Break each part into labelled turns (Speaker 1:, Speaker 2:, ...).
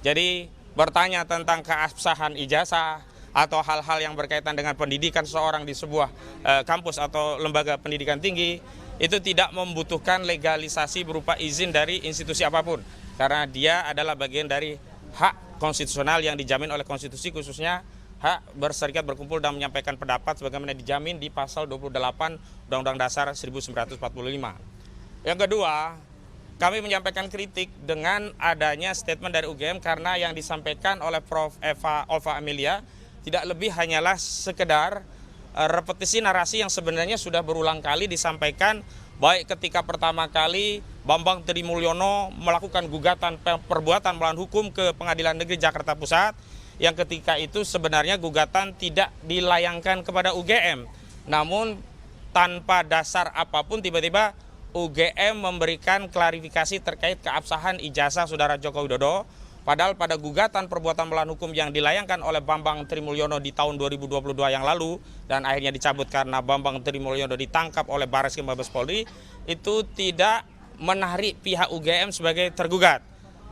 Speaker 1: Jadi bertanya tentang keabsahan ijazah atau hal-hal yang berkaitan dengan pendidikan seseorang di sebuah kampus atau lembaga pendidikan tinggi itu tidak membutuhkan legalisasi berupa izin dari institusi apapun, karena dia adalah bagian dari hak konstitusional yang dijamin oleh konstitusi, khususnya hak berserikat, berkumpul, dan menyampaikan pendapat sebagaimana dijamin di pasal 28 Undang-Undang Dasar 1945. Yang kedua, kami menyampaikan kritik dengan adanya statement dari UGM karena yang disampaikan oleh Prof. Olva Amelia tidak lebih hanyalah sekedar repetisi narasi yang sebenarnya sudah berulang kali disampaikan, baik ketika pertama kali Bambang Trimulyono melakukan gugatan perbuatan melawan hukum ke Pengadilan Negeri Jakarta Pusat, yang ketika itu sebenarnya gugatan tidak dilayangkan kepada UGM, namun tanpa dasar apapun tiba-tiba UGM memberikan klarifikasi terkait keabsahan ijazah Saudara Joko Widodo. Padahal pada gugatan perbuatan melawan hukum yang dilayangkan oleh Bambang Trimulyono di tahun 2022 yang lalu dan akhirnya dicabut karena Bambang Trimulyono ditangkap oleh Barreskrim Mabes Polri, itu tidak menarik pihak UGM sebagai tergugat.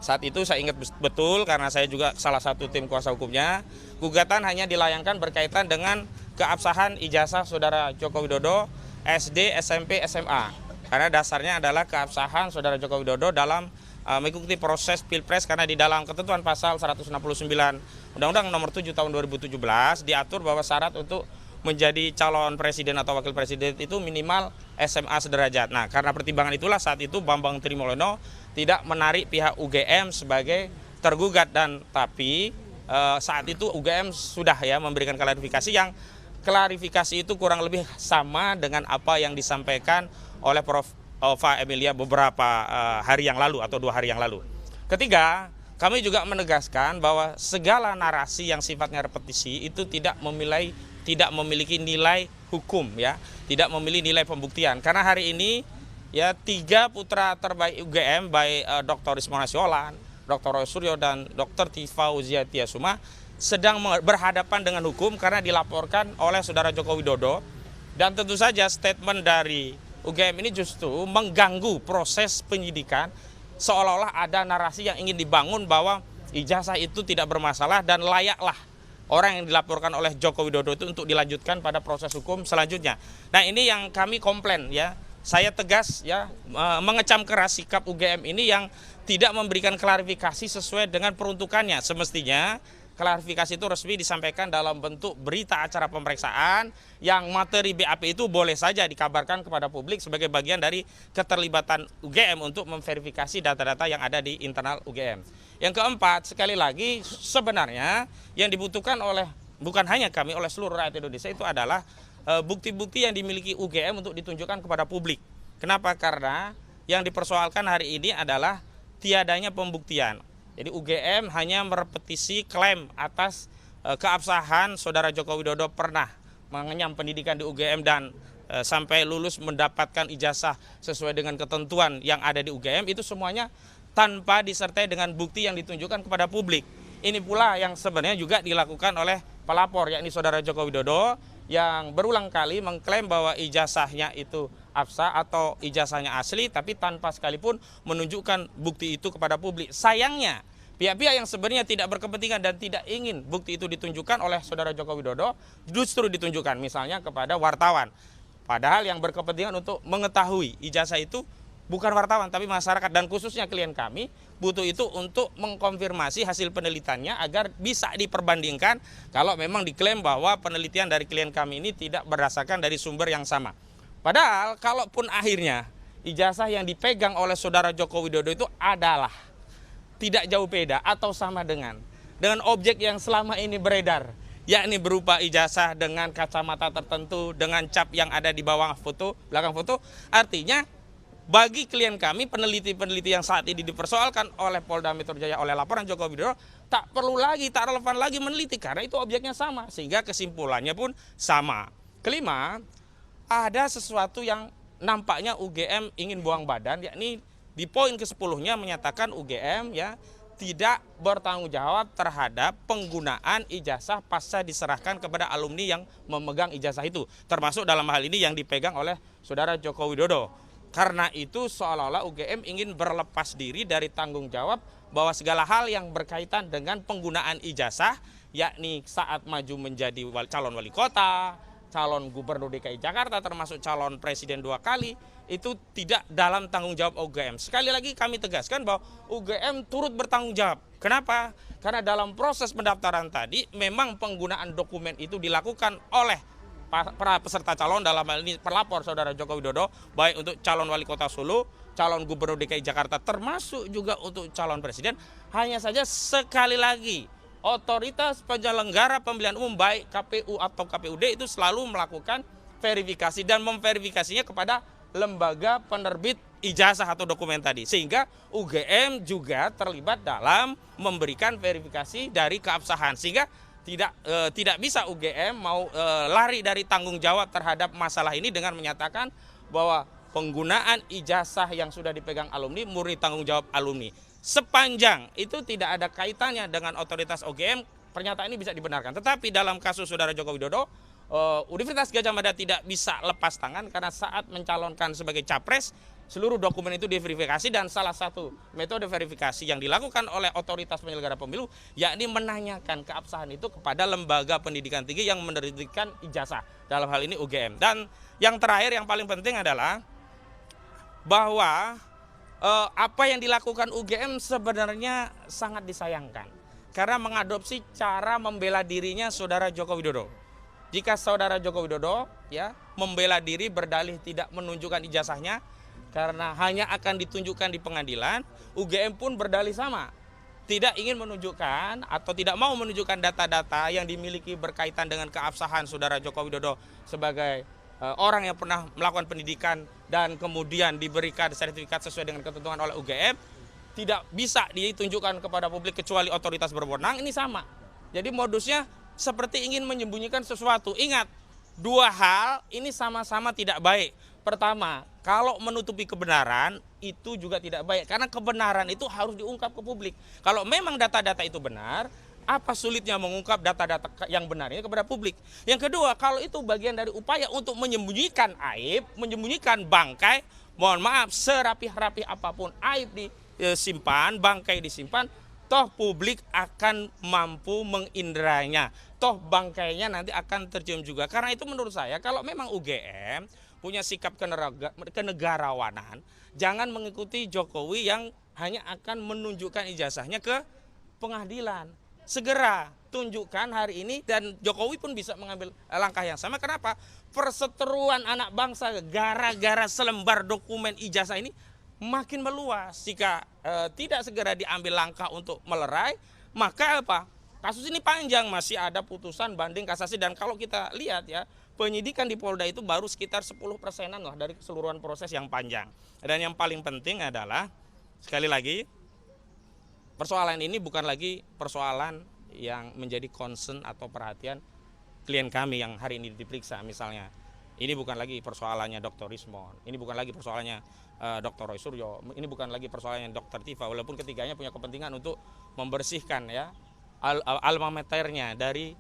Speaker 1: Saat itu saya ingat betul karena saya juga salah satu tim kuasa hukumnya, gugatan hanya dilayangkan berkaitan dengan keabsahan ijazah Saudara Joko Widodo SD, SMP, SMA. Karena dasarnya adalah keabsahan Saudara Joko Widodo dalam mengikuti proses Pilpres, karena di dalam ketentuan pasal 169 Undang-Undang Nomor 7 Tahun 2017 diatur bahwa syarat untuk menjadi calon presiden atau wakil presiden itu minimal SMA sederajat. Nah, karena pertimbangan itulah saat itu Bambang Trimulyono tidak menarik pihak UGM sebagai tergugat, dan tapi saat itu UGM sudah memberikan klarifikasi yang klarifikasi itu kurang lebih sama dengan apa yang disampaikan oleh Prof. Olva Amelia beberapa hari yang lalu atau 2 hari yang lalu. Ketiga, kami juga menegaskan bahwa segala narasi yang sifatnya repetisi itu tidak memiliki nilai hukum, tidak memiliki nilai pembuktian. Karena hari ini 3 putra terbaik UGM, baik Dr. Rismona Siolan, Dr. Roy Suryo, dan Dr. Tifauziah Tiasuma sedang berhadapan dengan hukum karena dilaporkan oleh Saudara Joko Widodo. Dan tentu saja statement dari UGM ini justru mengganggu proses penyidikan, seolah-olah ada narasi yang ingin dibangun bahwa ijazah itu tidak bermasalah dan layaklah orang yang dilaporkan oleh Joko Widodo itu untuk dilanjutkan pada proses hukum selanjutnya. Nah, ini yang kami komplain Saya tegas mengecam keras sikap UGM ini yang tidak memberikan klarifikasi sesuai dengan peruntukannya. Semestinya klarifikasi itu resmi disampaikan dalam bentuk berita acara pemeriksaan yang materi BAP itu boleh saja dikabarkan kepada publik sebagai bagian dari keterlibatan UGM untuk memverifikasi data-data yang ada di internal UGM. Yang keempat, sekali lagi sebenarnya yang dibutuhkan oleh bukan hanya kami, oleh seluruh rakyat Indonesia itu adalah bukti-bukti yang dimiliki UGM untuk ditunjukkan kepada publik. Kenapa? Karena yang dipersoalkan hari ini adalah tiadanya pembuktian. Jadi UGM hanya merepetisi klaim atas keabsahan Saudara Joko Widodo pernah mengenyam pendidikan di UGM dan sampai lulus mendapatkan ijazah sesuai dengan ketentuan yang ada di UGM, itu semuanya tanpa disertai dengan bukti yang ditunjukkan kepada publik. Ini pula yang sebenarnya juga dilakukan oleh pelapor, yakni Saudara Joko Widodo, yang berulang kali mengklaim bahwa ijazahnya itu absah atau ijazahnya asli, tapi tanpa sekalipun menunjukkan bukti itu kepada publik. Sayangnya, pihak-pihak yang sebenarnya tidak berkepentingan dan tidak ingin bukti itu ditunjukkan oleh Saudara Joko Widodo justru ditunjukkan misalnya kepada wartawan. Padahal yang berkepentingan untuk mengetahui ijazah itu bukan wartawan tapi masyarakat, dan khususnya klien kami butuh itu untuk mengkonfirmasi hasil penelitiannya agar bisa diperbandingkan kalau memang diklaim bahwa penelitian dari klien kami ini tidak berdasarkan dari sumber yang sama. Padahal kalaupun akhirnya ijazah yang dipegang oleh Saudara Joko Widodo itu adalah tidak jauh beda atau sama dengan objek yang selama ini beredar, yakni berupa ijazah dengan kacamata tertentu dengan cap yang ada di bawah foto, belakang foto, artinya bagi klien kami, peneliti-peneliti yang saat ini dipersoalkan oleh Polda Metro Jaya oleh laporan Joko Widodo, tak relevan lagi meneliti karena itu objeknya sama, sehingga kesimpulannya pun sama. Kelima, ada sesuatu yang nampaknya UGM ingin buang badan, yakni di poin ke-10-nya menyatakan UGM tidak bertanggung jawab terhadap penggunaan ijazah pasca diserahkan kepada alumni yang memegang ijazah itu, termasuk dalam hal ini yang dipegang oleh Saudara Joko Widodo. Karena itu seolah-olah UGM ingin berlepas diri dari tanggung jawab bahwa segala hal yang berkaitan dengan penggunaan ijazah, yakni saat maju menjadi calon wali kota, calon gubernur DKI Jakarta, termasuk calon presiden 2 kali, itu tidak dalam tanggung jawab UGM. Sekali lagi kami tegaskan bahwa UGM turut bertanggung jawab. Kenapa? Karena dalam proses pendaftaran tadi memang penggunaan dokumen itu dilakukan oleh para peserta calon, dalam hal ini pelapor Saudara Joko Widodo, baik untuk calon wali kota Solo, calon gubernur DKI Jakarta, termasuk juga untuk calon presiden. Hanya saja sekali lagi otoritas penyelenggara pemilihan umum baik KPU atau KPUD itu selalu melakukan verifikasi dan memverifikasinya kepada lembaga penerbit ijazah atau dokumen tadi, sehingga UGM juga terlibat dalam memberikan verifikasi dari keabsahan, sehingga tidak bisa UGM mau lari dari tanggung jawab terhadap masalah ini dengan menyatakan bahwa penggunaan ijazah yang sudah dipegang alumni murni tanggung jawab alumni. Sepanjang itu tidak ada kaitannya dengan otoritas UGM, pernyataan ini bisa dibenarkan. Tetapi dalam kasus Saudara Joko Widodo, Universitas Gadjah Mada tidak bisa lepas tangan karena saat mencalonkan sebagai capres, seluruh dokumen itu diverifikasi, dan salah satu metode verifikasi yang dilakukan oleh otoritas penyelenggara pemilu yakni menanyakan keabsahan itu kepada lembaga pendidikan tinggi yang menerbitkan ijazah, dalam hal ini UGM. Dan yang terakhir yang paling penting adalah bahwa apa yang dilakukan UGM sebenarnya sangat disayangkan karena mengadopsi cara membela dirinya Saudara Joko Widodo. Jika Saudara Joko Widodo membela diri berdalih tidak menunjukkan ijazahnya karena hanya akan ditunjukkan di pengadilan, UGM pun berdalih sama, tidak ingin menunjukkan atau tidak mau menunjukkan data-data yang dimiliki berkaitan dengan keabsahan Saudara Joko Widodo sebagai orang yang pernah melakukan pendidikan dan kemudian diberikan sertifikat sesuai dengan ketentuan oleh UGM, tidak bisa ditunjukkan kepada publik kecuali otoritas berwenang. Ini sama. Jadi modusnya seperti ingin menyembunyikan sesuatu. Ingat, dua hal ini sama-sama tidak baik. Pertama, kalau menutupi kebenaran itu juga tidak baik, karena kebenaran itu harus diungkap ke publik. Kalau memang data-data itu benar, apa sulitnya mengungkap data-data yang benar ini kepada publik? Yang kedua, kalau itu bagian dari upaya untuk menyembunyikan aib, menyembunyikan bangkai, mohon maaf, serapi-rapi apapun aib disimpan, bangkai disimpan, toh publik akan mampu menginderanya, toh bangkainya nanti akan tercium juga. Karena itu menurut saya, kalau memang UGM punya sikap kenegarawanan, jangan mengikuti Jokowi yang hanya akan menunjukkan ijazahnya ke pengadilan. Segera tunjukkan hari ini, dan Jokowi pun bisa mengambil langkah yang sama. Kenapa? Perseteruan anak bangsa gara-gara selembar dokumen ijazah ini makin meluas. Jika tidak segera diambil langkah untuk melerai, maka apa? Kasus ini panjang, masih ada putusan banding kasasi, dan kalau kita lihat penyidikan di Polda itu baru sekitar 10%-an lah dari keseluruhan proses yang panjang. Dan yang paling penting adalah, sekali lagi, persoalan ini bukan lagi persoalan yang menjadi concern atau perhatian klien kami yang hari ini diperiksa misalnya. Ini bukan lagi persoalannya Dr. Rismon, ini bukan lagi persoalannya Dr. Roy Suryo, ini bukan lagi persoalannya Dr. Tifa, walaupun ketiganya punya kepentingan untuk membersihkan alma maternya dari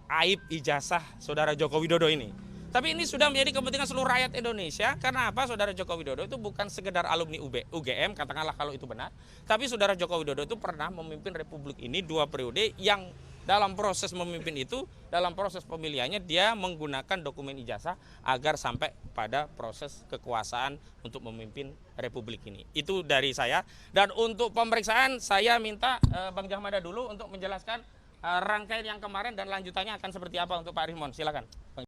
Speaker 1: aib ijazah Saudara Joko Widodo ini. Tapi ini sudah menjadi kepentingan seluruh rakyat Indonesia. Karena apa? Saudara Joko Widodo itu bukan sekedar alumni UGM, katakanlah kalau itu benar. Tapi Saudara Joko Widodo itu pernah memimpin Republik ini 2 periode, yang dalam proses memimpin itu, dalam proses pemilihannya dia menggunakan dokumen ijazah agar sampai pada proses kekuasaan untuk memimpin Republik ini. Itu dari saya. Dan untuk pemeriksaan saya minta Bang Jahmada dulu untuk menjelaskan rangkaian yang kemarin dan lanjutannya akan seperti apa untuk Pak Rismon. Silakan.